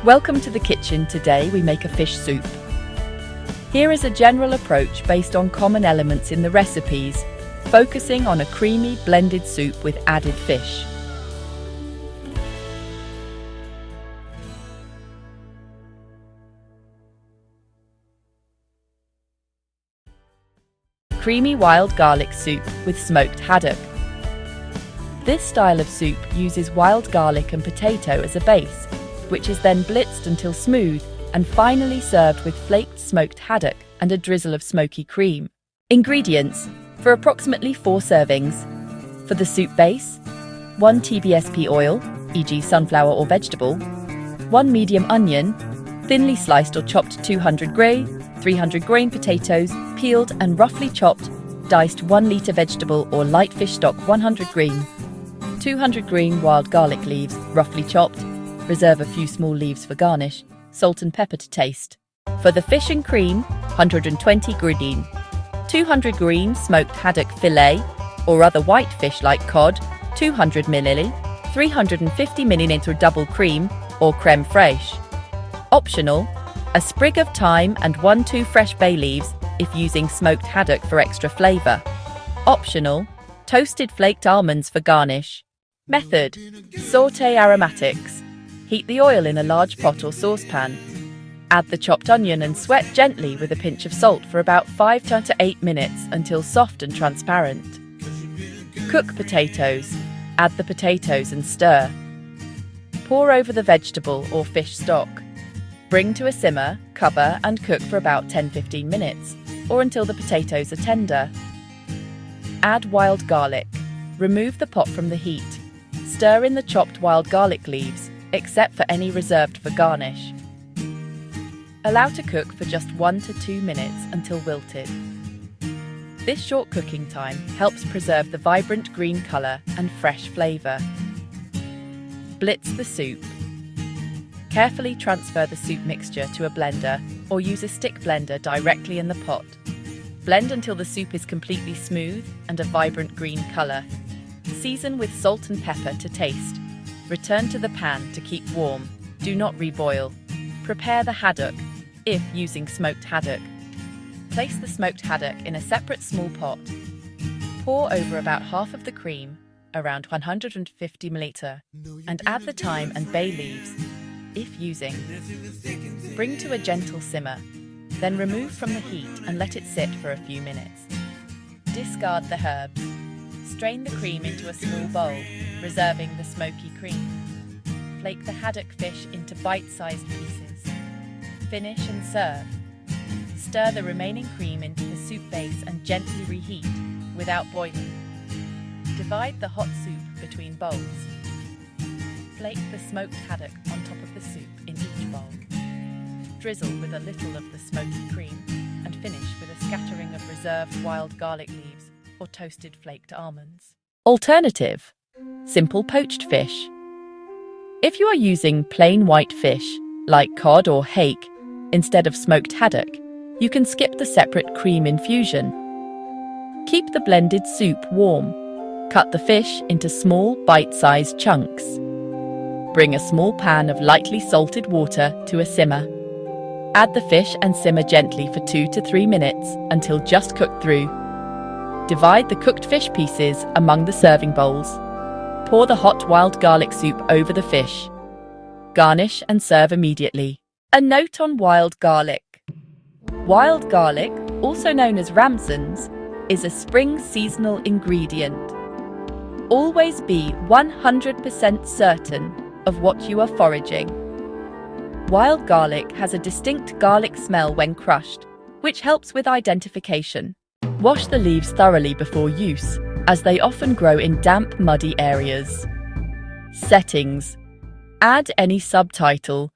Welcome to the kitchen. Today we make a fish soup. Here is a general approach based on common elements in the recipes, focusing on a creamy blended soup with added fish. Creamy wild garlic soup with smoked haddock. This style of soup uses wild garlic and potato as a base, which is then blitzed until smooth and finally served with flaked smoked haddock and a drizzle of smoky cream. Ingredients for approximately 4 servings. For the soup base, 1 tbsp oil, e.g. sunflower or vegetable, 1 medium onion, thinly sliced or chopped 200 grain, 300 grain potatoes, peeled and roughly chopped, diced 1 litre vegetable or light fish stock 100 green, 200 green wild garlic leaves, roughly chopped. Reserve a few small leaves for garnish, salt and pepper to taste. For the fish and cream, 120 green, 200 green smoked haddock fillet or other white fish like cod, 200 ml, 350 ml double cream or crème fraîche. Optional, a sprig of thyme and 1-2 fresh bay leaves if using smoked haddock for extra flavour. Optional, toasted flaked almonds for garnish. Method: sauté aromatics. Heat the oil in a large pot or saucepan. Add the chopped onion and sweat gently with a pinch of salt for about 5 to 8 minutes until soft and transparent. Cook potatoes. Add the potatoes and stir. Pour over the vegetable or fish stock. Bring to a simmer, cover and cook for about 10–15 minutes or until the potatoes are tender. Add wild garlic. Remove the pot from the heat. Stir in the chopped wild garlic leaves, except for any reserved for garnish. Allow to cook for just 1 to 2 minutes until wilted. This short cooking time helps preserve the vibrant green colour and fresh flavour. Blitz the soup. Carefully transfer the soup mixture to a blender or use a stick blender directly in the pot. Blend until the soup is completely smooth and a vibrant green colour. Season with salt and pepper to taste. Return to the pan to keep warm. Do not reboil. Prepare the haddock, if using smoked haddock. Place the smoked haddock in a separate small pot. Pour over about half of the cream, around 150 ml, and add the thyme and bay leaves, if using. Bring to a gentle simmer, then remove from the heat and let it sit for a few minutes. Discard the herbs. Strain the cream into a small bowl, reserving the smoky cream. Flake the haddock fish into bite-sized pieces. Finish and serve. Stir the remaining cream into the soup base and gently reheat, without boiling. Divide the hot soup between bowls. Flake the smoked haddock on top of the soup in each bowl. Drizzle with a little of the smoky cream and finish with a scattering of reserved wild garlic leaves or toasted flaked almonds. Alternative: simple poached fish. If you are using plain white fish, like cod or hake, instead of smoked haddock, you can skip the separate cream infusion. Keep the blended soup warm. Cut the fish into small, bite-sized chunks. Bring a small pan of lightly salted water to a simmer. Add the fish and simmer gently for 2 to 3 minutes until just cooked through. Divide the cooked fish pieces among the serving bowls. Pour the hot wild garlic soup over the fish. Garnish and serve immediately. A note on wild garlic. Wild garlic, also known as ramsons, is a spring seasonal ingredient. Always be 100% certain of what you are foraging. Wild garlic has a distinct garlic smell when crushed, which helps with identification. Wash the leaves thoroughly before use, as they often grow in damp, muddy areas. Settings: add any subtitle